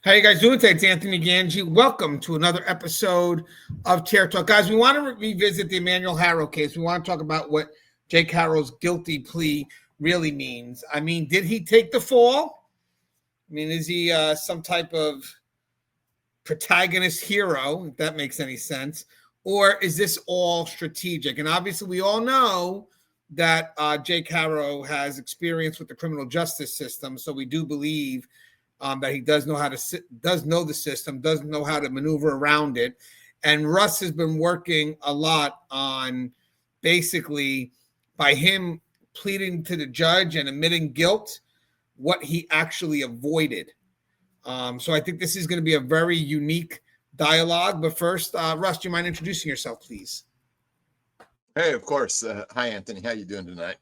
How you guys doing today? It's Anthony Ganji. Welcome to another episode of Tear Talk. Guys, we want to revisit the Emmanuel Haro case. We want to talk about what Jake Haro's guilty plea really means. I mean, did he take the fall? I mean, is he some type of protagonist hero, if that makes any sense? Or is this all strategic? And obviously, we all know that Jake Haro has experience with the criminal justice system, so we do believe that he does know the system, does know how to maneuver around it. And Russ has been working a lot on basically by him pleading to the judge and admitting guilt, what he actually avoided. So I think this is going to be a very unique dialogue. But first, Russ, do you mind introducing yourself, please? Hey, of course. Hi, Anthony. How you doing tonight?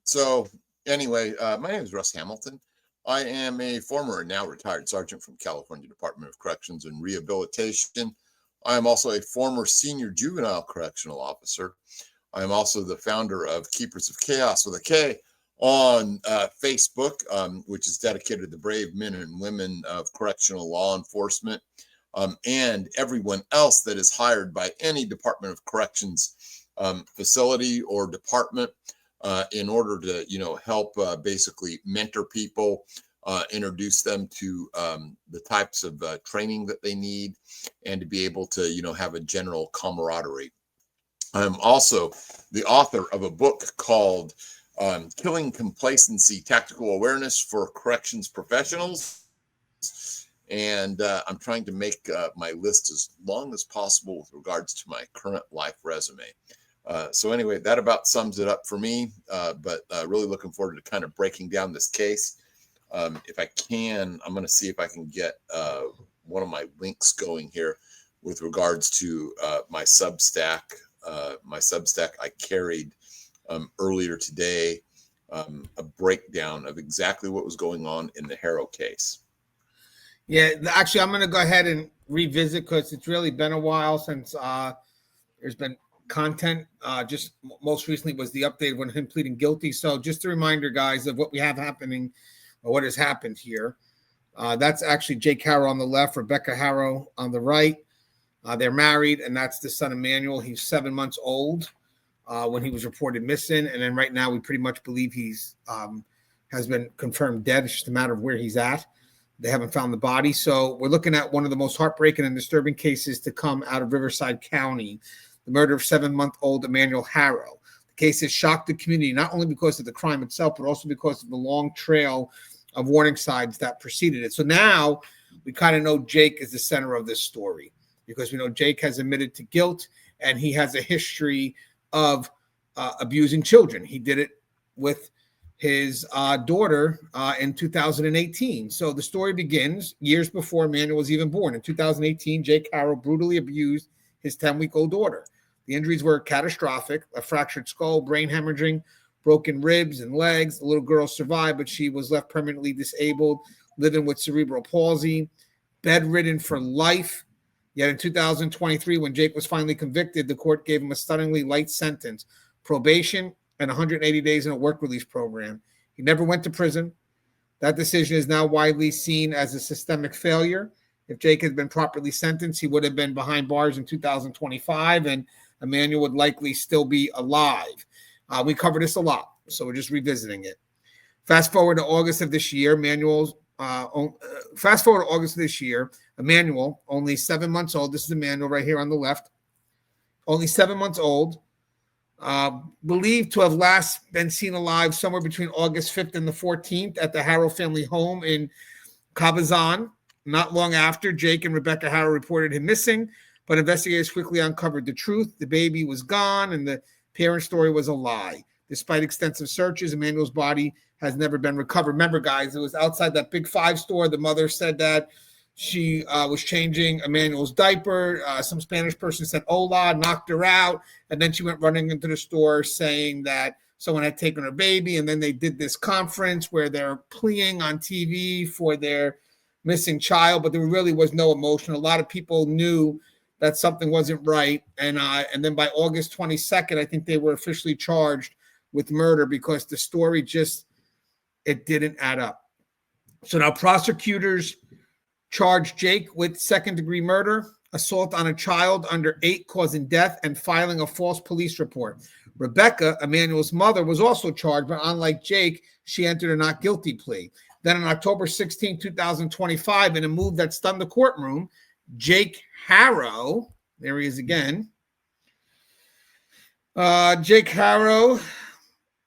So anyway, my name is Russ Hamilton. I am a former and now retired sergeant from California Department of Corrections and Rehabilitation. I am also a former senior juvenile correctional officer. I am also the founder of Keepers of Chaos with a K on Facebook, which is dedicated to the brave men and women of correctional law enforcement and everyone else that is hired by any Department of Corrections facility or department in order to, help basically mentor people, introduce them to the types of training that they need, and to be able to, have a general camaraderie. I'm also the author of a book called Killing Complacency, Tactical Awareness for Corrections Professionals. And I'm trying to make my list as long as possible with regards to my current life resume. So anyway, that about sums it up for me, but really looking forward to kind of breaking down this case. If I can, I'm going to see if I can get one of my links going here with regards to my Substack. I carried earlier today a breakdown of exactly what was going on in the Haro case. Yeah, actually, I'm going to go ahead and revisit because it's really been a while since there's been content. Just most recently was the update when him pleading guilty. So just a reminder, guys, of what we have happening or what has happened here. That's actually Jake Haro on the left, Rebecca Haro on the right. They're married, and that's the son Emmanuel. He's 7 months old when he was reported missing, and then right now we pretty much believe he's has been confirmed dead. It's just a matter of where he's at. They haven't found the body. So we're looking at one of the most heartbreaking and disturbing cases to come out of Riverside County, the murder of 7-month-old Emmanuel Haro. The case has shocked the community, not only because of the crime itself, but also because of the long trail of warning signs that preceded it. So now we kind of know Jake is the center of this story because we know Jake has admitted to guilt and he has a history of abusing children. He did it with his daughter in 2018. So the story begins years before Emmanuel was even born. In 2018, Jake Haro brutally abused his 10-week-old daughter. The injuries were catastrophic: a fractured skull, brain hemorrhaging, broken ribs and legs. The little girl survived, but she was left permanently disabled, living with cerebral palsy, bedridden for life. Yet in 2023, when Jake was finally convicted, the court gave him a stunningly light sentence: probation and 180 days in a work release program. He never went to prison. That decision is now widely seen as a systemic failure. If Jake had been properly sentenced, he would have been behind bars in 2025, and Emmanuel would likely still be alive. We covered this a lot, so we're just revisiting it. Fast forward to August of this year, Emmanuel, only 7 months old. This is Emmanuel right here on the left. Only 7 months old. Believed to have last been seen alive somewhere between August 5th and the 14th at the Haro family home in Cabazon. Not long after, Jake and Rebecca Haro reported him missing, but investigators quickly uncovered the truth. The baby was gone, and the parent's story was a lie. Despite extensive searches, Emmanuel's body has never been recovered. Remember, guys, it was outside that Big Five store. The mother said that she was changing Emmanuel's diaper. Some Spanish person said hola, knocked her out, and then she went running into the store saying that someone had taken her baby, and then they did this conference where they're pleading on TV for their missing child, but there really was no emotion. A lot of people knew that something wasn't right, and then by August 22nd, I think they were officially charged with murder because the story just, it didn't add up. So now prosecutors charged Jake with second-degree murder, assault on a child under 8 causing death, and filing a false police report. Rebecca, Emmanuel's mother, was also charged, but unlike Jake, she entered a not guilty plea. Then on October 16, 2025, in a move that stunned the courtroom, Jake Haro, there he is again. Jake Haro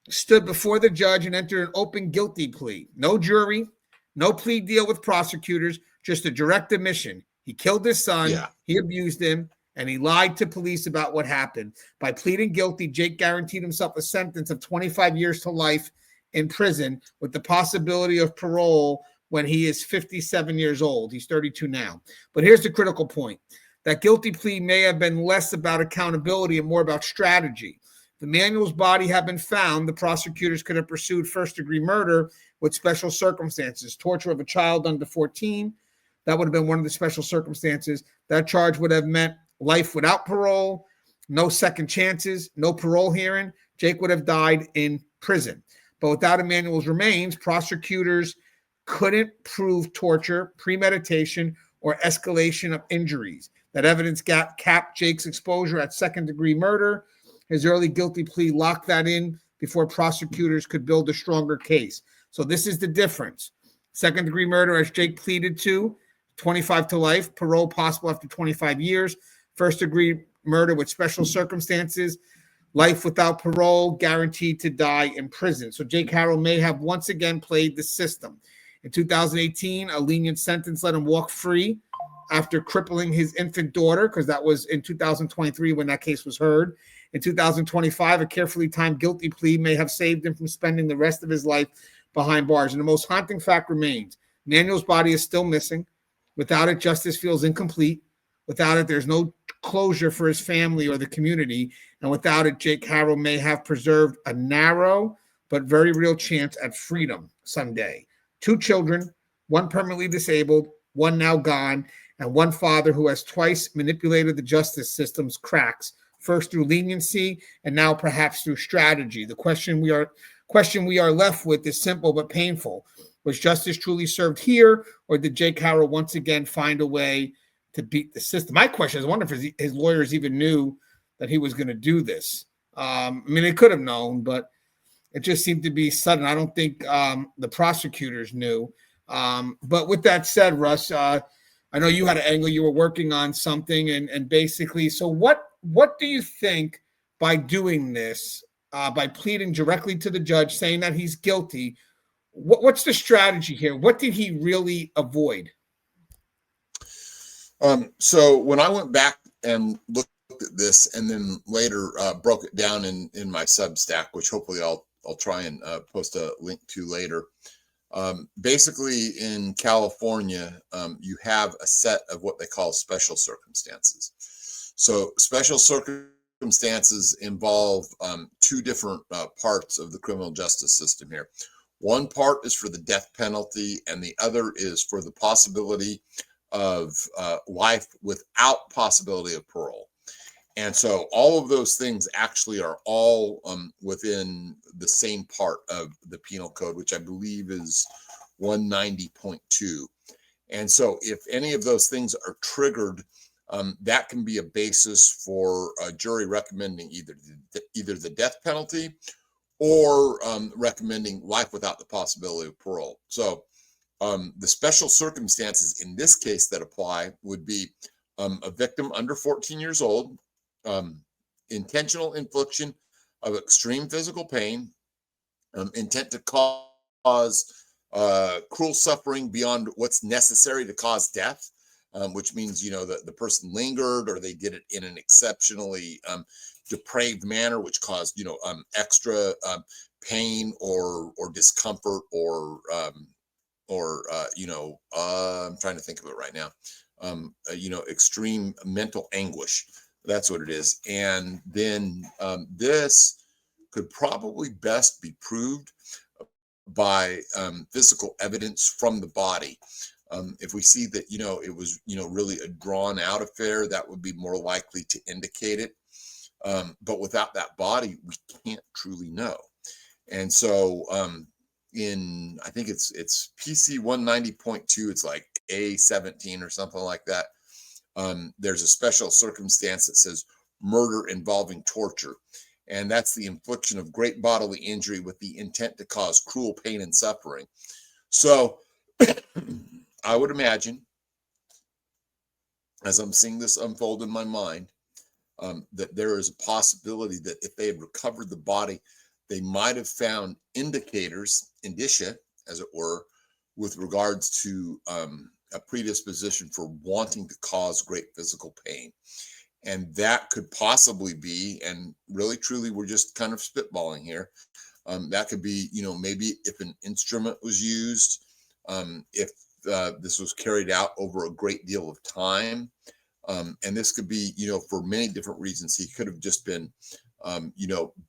stood before the judge and entered an open guilty plea. No jury, no plea deal with prosecutors, just a direct admission. He killed his son, he abused him, and he lied to police about what happened. By pleading guilty, Jake guaranteed himself a sentence of 25 years to life in prison with the possibility of parole when he is 57 years old. He's 32 now. But here's the critical point. That guilty plea may have been less about accountability and more about strategy. If Emmanuel's body had been found, the prosecutors could have pursued first-degree murder with special circumstances. Torture of a child under 14, that would have been one of the special circumstances. That charge would have meant life without parole, no second chances, no parole hearing. Jake would have died in prison. But without Emmanuel's remains, prosecutors couldn't prove torture, premeditation, or escalation of injuries. That evidence capped Jake's exposure at second-degree murder. His early guilty plea locked that in before prosecutors could build a stronger case. So this is the difference. Second-degree murder, as Jake pleaded to, 25 to life, parole possible after 25 years. First-degree murder with special circumstances, life without parole, guaranteed to die in prison. So Jake Haro may have once again played the system. In 2018, a lenient sentence let him walk free after crippling his infant daughter, because that was in 2023 when that case was heard. In 2025, a carefully timed guilty plea may have saved him from spending the rest of his life behind bars. And the most haunting fact remains. Emmanuel's body is still missing. Without it, justice feels incomplete. Without it, there's no closure for his family or the community. And without it, Jake Haro may have preserved a narrow but very real chance at freedom someday. 2 children, one permanently disabled, one now gone, and one father who has twice manipulated the justice system's cracks, first through leniency and now perhaps through strategy. The question we are left with is simple but painful. Was justice truly served here, or did Jake Haro once again find a way to beat the system? My question is, I wonder if his lawyers even knew that he was going to do this. I mean, they could have known, but it just seemed to be sudden. I don't think the prosecutors knew. But with that said, Russ, I know you had an angle. You were working on something, and basically, so what do you think by doing this, by pleading directly to the judge, saying that he's guilty? What's the strategy here? What did he really avoid? So when I went back and looked at this, and then later broke it down in my Substack, which hopefully I'll try and post a link to later. Basically, in California, you have a set of what they call special circumstances. So special circumstances involve 2 different parts of the criminal justice system here. One part is for the death penalty, and the other is for the possibility of life without possibility of parole. And so all of those things actually are all within the same part of the penal code, which I believe is 190.2. And so if any of those things are triggered, that can be a basis for a jury recommending either the death penalty or recommending life without the possibility of parole. So the special circumstances in this case that apply would be a victim under 14 years old, intentional infliction of extreme physical pain, intent to cause cruel suffering beyond what's necessary to cause death, which means, the person lingered, or they did it in an exceptionally depraved manner, which caused, extra pain or discomfort or I'm trying to think of it right now, extreme mental anguish. That's what it is. And then this could probably best be proved by physical evidence from the body. If we see that, it was, really a drawn out affair, that would be more likely to indicate it. But without that body, we can't truly know. And so I think it's PC 190.2, it's like A17 or something like that. There's a special circumstance that says murder involving torture. And that's the infliction of great bodily injury with the intent to cause cruel pain and suffering. So I would imagine, as I'm seeing this unfold in my mind, that there is a possibility that if they had recovered the body, they might have found indicators, indicia, as it were, with regards to a predisposition for wanting to cause great physical pain. And that could possibly be, and really truly, we're just kind of spitballing here. That could be, maybe if an instrument was used, if this was carried out over a great deal of time. And this could be, for many different reasons. He could have just been,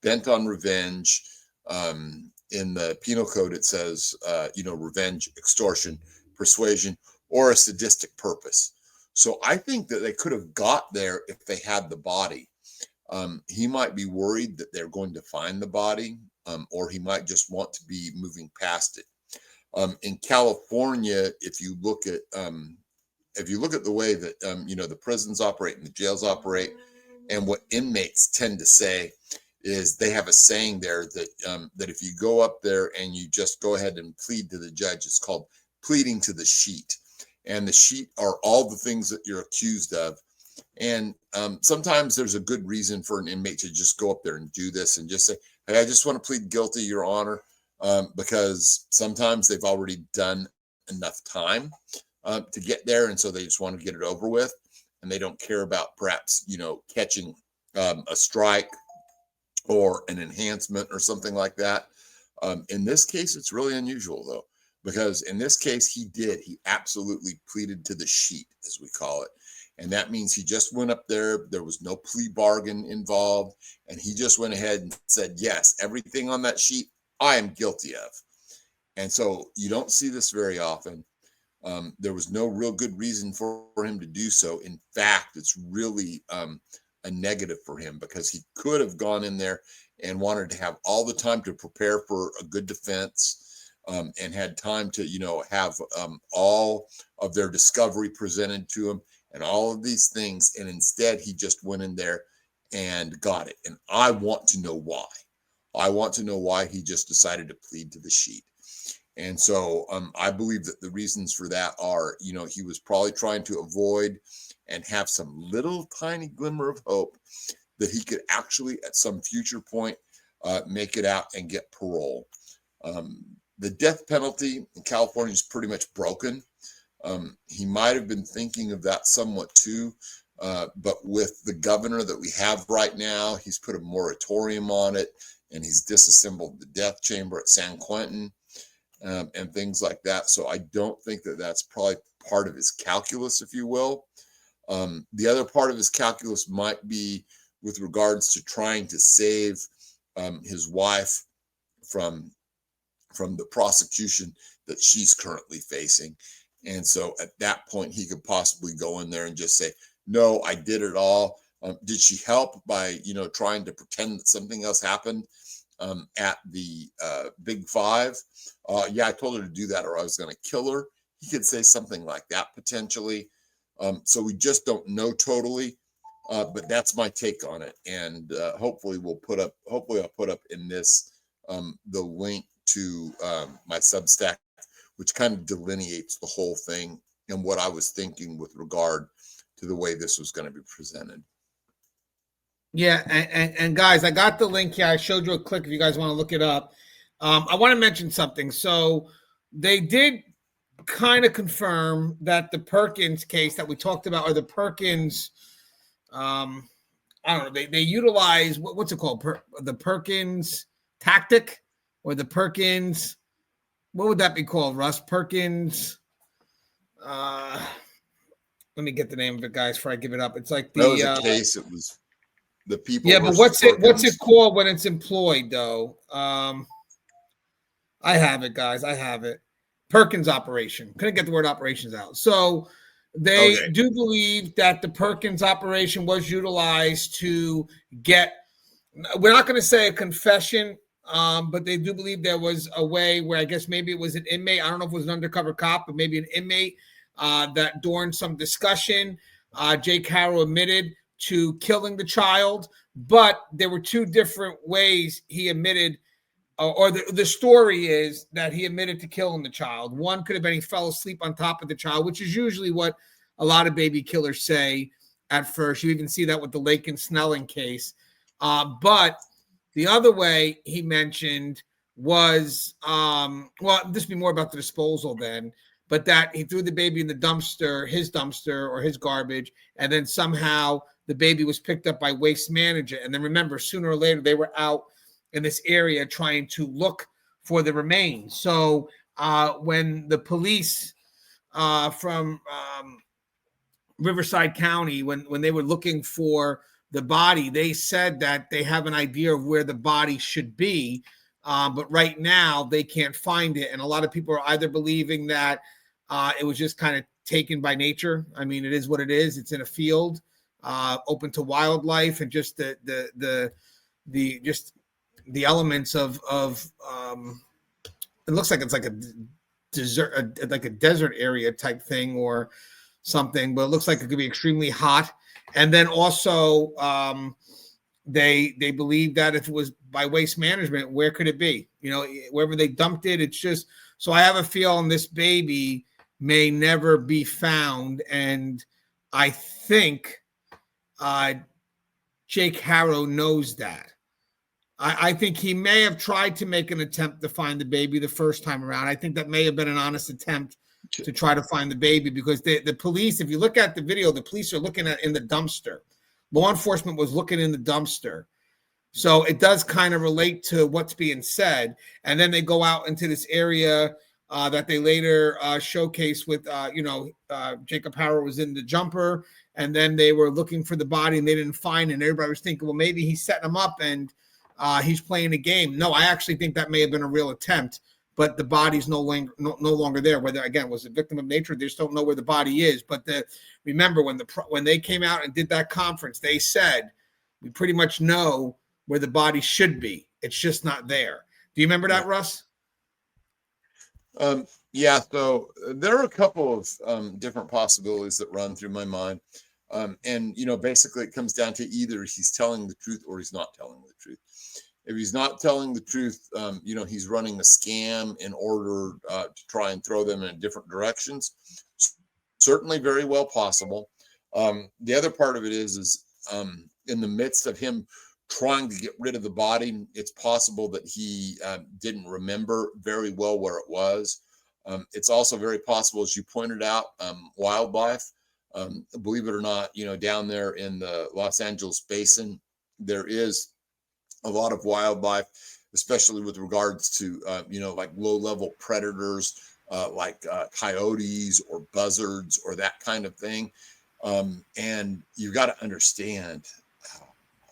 bent on revenge. In the penal code, it says, revenge, extortion, persuasion, or a sadistic purpose. So I think that they could have got there if they had the body. He might be worried that they're going to find the body, or he might just want to be moving past it. In California, if you look at the way that the prisons operate and the jails operate, and what inmates tend to say is they have a saying there that that if you go up there and you just go ahead and plead to the judge, it's called pleading to the sheet. And the sheet are all the things that you're accused of. And sometimes there's a good reason for an inmate to just go up there and do this and just say, hey, I just want to plead guilty, Your Honor, because sometimes they've already done enough time to get there. And so they just want to get it over with. And they don't care about perhaps, catching a strike or an enhancement or something like that. In this case, it's really unusual, though. Because in this case, he absolutely pleaded to the sheet, as we call it. And that means he just went up there. There was no plea bargain involved. And he just went ahead and said, yes, everything on that sheet, I am guilty of. And so you don't see this very often. There was no real good reason for him to do so. In fact, it's really a negative for him, because he could have gone in there and wanted to have all the time to prepare for a good defense. And had time to, have all of their discovery presented to him and all of these things. And instead, he just went in there and got it. And I want to know why. I want to know why he just decided to plead to the sheet. And so I believe that the reasons for that are, he was probably trying to avoid and have some little tiny glimmer of hope that he could actually, at some future point, make it out and get parole. The death penalty in California is pretty much broken. He might have been thinking of that somewhat too, but with the governor that we have right now, he's put a moratorium on it, and he's disassembled the death chamber at San Quentin and things like that. So I don't think that that's probably part of his calculus, if you will. The other part of his calculus might be with regards to trying to save his wife from the prosecution that she's currently facing. And so at that point, he could possibly go in there and just say, no, I did it all. Did she help by, trying to pretend that something else happened at the Big Five? Yeah, I told her to do that or I was going to kill her. He could say something like that potentially. So we just don't know totally. But that's my take on it. And hopefully I'll put up in this the link to my Substack, which kind of delineates the whole thing and what I was thinking with regard to the way this was going to be presented. Yeah, and guys, I got the link here. I showed you a click if you guys want to look it up. I want to mention something. So they did kind of confirm that the Perkins case that we talked about, or the Perkins, I don't know, they utilize, what's it called? The Perkins tactic, or the Perkins, what would that be called, Russ? Perkins, let me get the name of it, guys, before I give it up. It's like the... That was a case, it was the people... Yeah, but what's it called when it's employed, though? I have it, guys, I have it. Perkins operation. Couldn't get the word operations out. So they do believe that the Perkins operation was utilized to get... We're not going to say a confession, but they do believe there was a way where I guess maybe it was an inmate. I don't know if it was an undercover cop, but maybe an inmate that during some discussion, Jake Haro admitted to killing the child, but there were two different ways he admitted, or the story is that he admitted to killing the child. One could have been he fell asleep on top of the child, which is usually what a lot of baby killers say at first. You even see that with the Lake and Snelling case. But the other way he mentioned was, well, this would be more about the disposal then, but that he threw the baby in the dumpster, his dumpster or his garbage, and then somehow the baby was picked up by waste management. And then remember, sooner or later, they were out in this area trying to look for the remains. So when the police from Riverside County, when they were looking for the body, they said that they have an idea of where the body should be, but right now they can't find it. And a lot of people are either believing that it was just kind of taken by nature. I mean, it is what it is. It's in a field, open to wildlife, and just the elements of it looks like it's like a desert, like a desert area type thing or something, but it looks like it could be extremely hot. And then also they believe that if it was by waste management, where could it be? You know, wherever they dumped it, it's just, so I have a feeling this baby may never be found. And I think Jake Haro knows that. I think he may have tried to make an attempt to find the baby the first time around. I think that may have been an honest attempt to try to find the baby, because the police, if you look at the video, the police are looking at in the dumpster. Law enforcement was looking in the dumpster. So it does kind of relate to what's being said. And then they go out into this area that they later showcase with, Jacob Haro was in the jumper, and then they were looking for the body and they didn't find it. And everybody was thinking, well, maybe he's setting them up and he's playing a game. No, I actually think that may have been a real attempt, but the body's no longer there. Whether, again, was a victim of nature, they just don't know where the body is. But remember, when they came out and did that conference, they said, we pretty much know where the body should be. It's just not there. Do you remember that, Russ? Yeah, so there are a couple of different possibilities that run through my mind. And, basically it comes down to either he's telling the truth or he's not telling the truth. If he's not telling the truth, he's running a scam in order to try and throw them in different directions. Certainly very well possible. The other part of it is in the midst of him trying to get rid of the body, it's possible that he didn't remember very well where it was. It's also very possible, as you pointed out, wildlife. Believe it or not, down there in the Los Angeles basin, there is a lot of wildlife, especially with regards to, like low-level predators, like coyotes or buzzards or that kind of thing. And you've got to understand,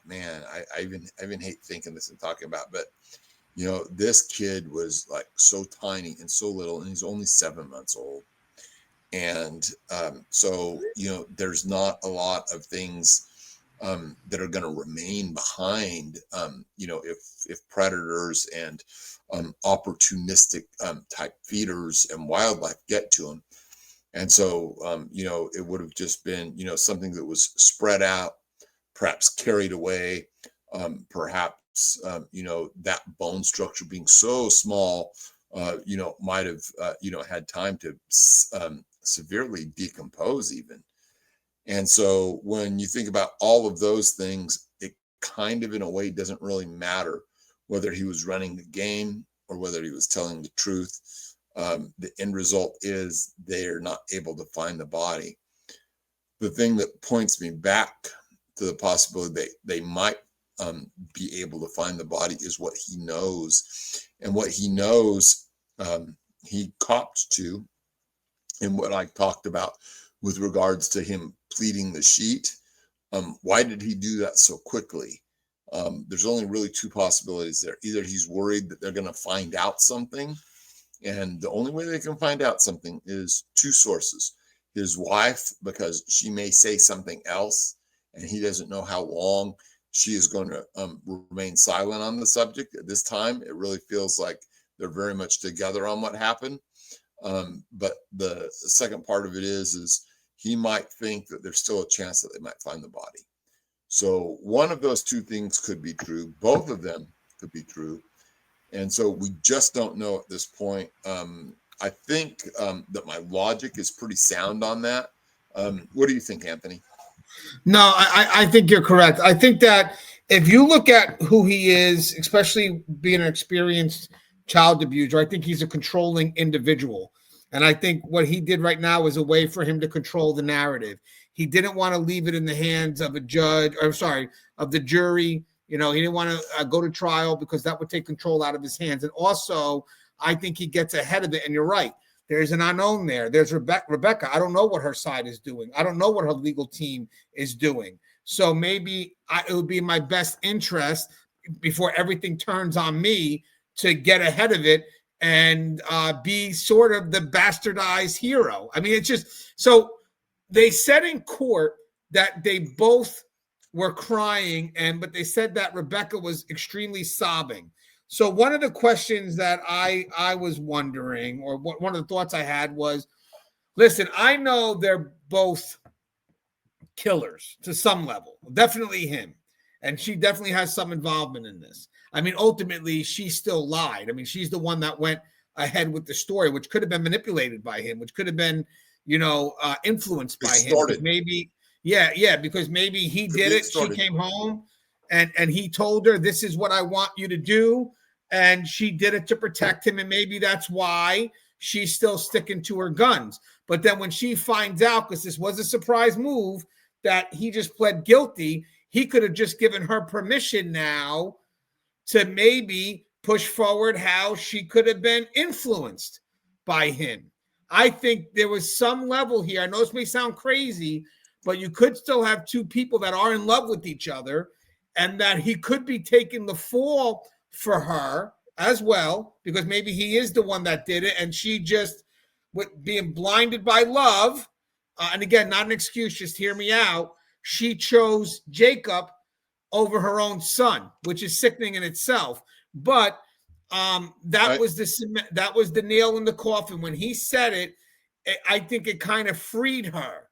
man, I even hate thinking this and talking about, but this kid was like so tiny and so little, and he's only 7 months old. And so, there's not a lot of things that are going to remain behind, if predators and opportunistic type feeders and wildlife get to them. And so, it would have just been, something that was spread out, perhaps carried away, perhaps, that bone structure being so small, might have, had time to severely decompose even. And so when you think about all of those things, it kind of in a way doesn't really matter whether he was running the game or whether he was telling the truth. The end result is they're not able to find the body. The thing that points me back to the possibility they might be able to find the body is what he knows. And what he knows, he copped to, and what I talked about with regards to him pleading the sheet. Why did he do that so quickly? There's only really two possibilities there. Either he's worried that they're going to find out something, and the only way they can find out something is two sources. His wife, because she may say something else, and he doesn't know how long she is going to remain silent on the subject. At this time, it really feels like they're very much together on what happened. But the second part of it is he might think that there's still a chance that they might find the body. So one of those two things could be true. Both of them could be true. And so we just don't know at this point. I think that my logic is pretty sound on that. What do you think, Anthony? No, I think you're correct. I think that if you look at who he is, especially being an experienced child abuser, I think he's a controlling individual. And I think what he did right now is a way for him to control the narrative. He didn't want to leave it in the hands of a judge, or sorry, of the jury. You know, he didn't want to go to trial because that would take control out of his hands. And also, I think he gets ahead of it. And you're right. There's an unknown there. There's Rebecca. I don't know what her side is doing. I don't know what her legal team is doing. So maybe it would be in my best interest before everything turns on me to get ahead of it and be sort of the bastardized hero. I mean, it's just so they said in court that they both were crying, but they said that Rebecca was extremely sobbing. So one of the questions that I was wondering, or one of the thoughts I had was, listen, I know they're both killers to some level, definitely him. And she definitely has some involvement in this. I mean, ultimately, she still lied. I mean, she's the one that went ahead with the story, which could have been manipulated by him, which could have been, influenced by him. Maybe, because maybe he did it. She came home and he told her, this is what I want you to do. And she did it to protect him. And maybe that's why she's still sticking to her guns. But then when she finds out, because this was a surprise move, that he just pled guilty, he could have just given her permission now to maybe push forward how she could have been influenced by him. I think there was some level here. I know this may sound crazy, but you could still have two people that are in love with each other, and that he could be taking the fall for her as well, because maybe he is the one that did it, and she just, with being blinded by love, and again, not an excuse, just hear me out, she chose Jacob over her own son, which is sickening in itself. But that was the nail in the coffin. When he said it, I think it kind of freed her.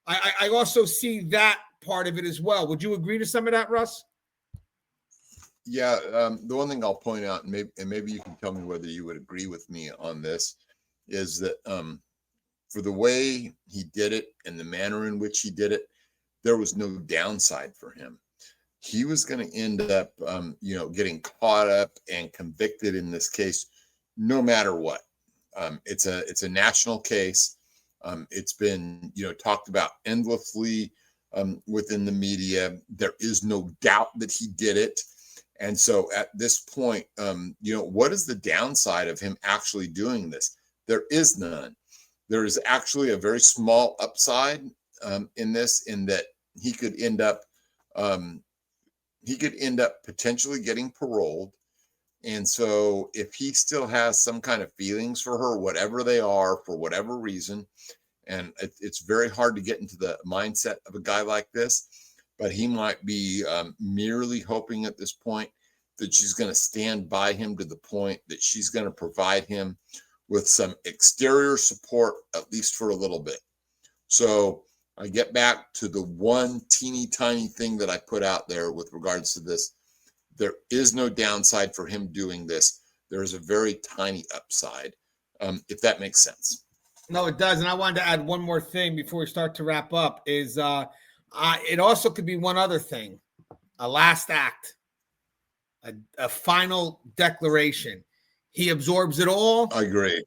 I also see that part of it as well. Would you agree to some of that, Russ? Yeah, the one thing I'll point out, and maybe you can tell me whether you would agree with me on this, is that for the way he did it and the manner in which he did it, there was no downside for him. He was going to end up, getting caught up and convicted in this case, no matter what. It's a national case. It's been, talked about endlessly within the media. There is no doubt that he did it. And so at this point, what is the downside of him actually doing this? There is none. There is actually a very small upside in this, in that he could end up potentially getting paroled. And so if he still has some kind of feelings for her, whatever they are, for whatever reason, and it's very hard to get into the mindset of a guy like this, but he might be merely hoping at this point that she's going to stand by him to the point that she's going to provide him with some exterior support, at least for a little bit. So I get back to the one teeny tiny thing that I put out there with regards to this. There is no downside for him doing this. There is a very tiny upside, if that makes sense. No, it does. And I wanted to add one more thing before we start to wrap up is it also could be one other thing, a last act, a final declaration. He absorbs it all. I agree.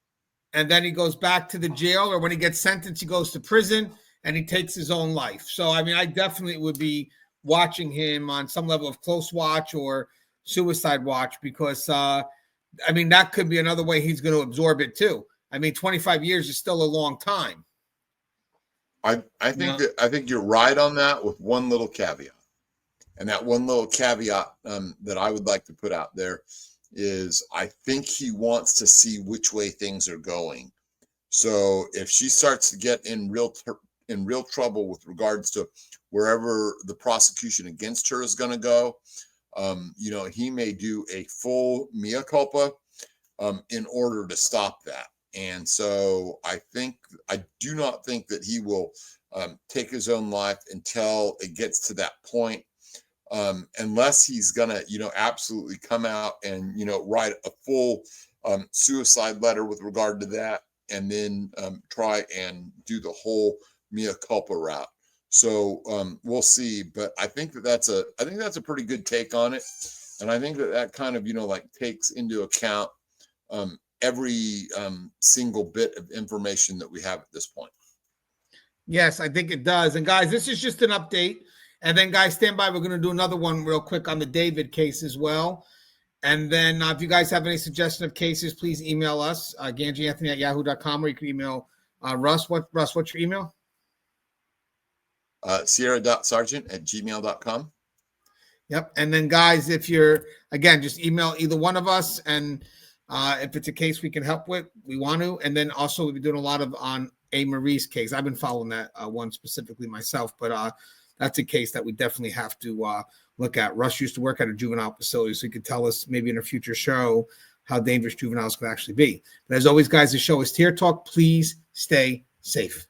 And then he goes back to the jail, or when he gets sentenced, he goes to prison and he takes his own life. So, I mean, I definitely would be watching him on some level of close watch or suicide watch, because, that could be another way he's going to absorb it too. I mean, 25 years is still a long time. I think you're right on that, with one little caveat. And that one little caveat that I would like to put out there is, I think he wants to see which way things are going. So if she starts to get in real trouble with regards to wherever the prosecution against her is going to go, he may do a full mea culpa in order to stop that. And so I do not think that he will take his own life until it gets to that point, unless he's gonna, absolutely come out and, write a full suicide letter with regard to that, and then try and do the whole mea culpa route. So we'll see, but I think that's a pretty good take on it, and I think that kind of takes into account every single bit of information that we have at this point. Yes, I think it does. And guys, this is just an update. And then guys, stand by. We're going to do another one real quick on the David case as well. And then if you guys have any suggestion of cases, please email us, ganjianthony@yahoo.com, or you can email Russ. Russ, what's your email? Sierra.sergeant@gmail.com. Yep. And then guys, if you're, again, just email either one of us. And if it's a case we can help with, we want to. And then also we'll be doing a lot of on A. Marie's case. I've been following that one specifically myself, but that's a case that we definitely have to look at. Russ used to work at a juvenile facility, so he could tell us maybe in a future show how dangerous juveniles can actually be. But as always, guys, the show is Tier Talk. Please stay safe.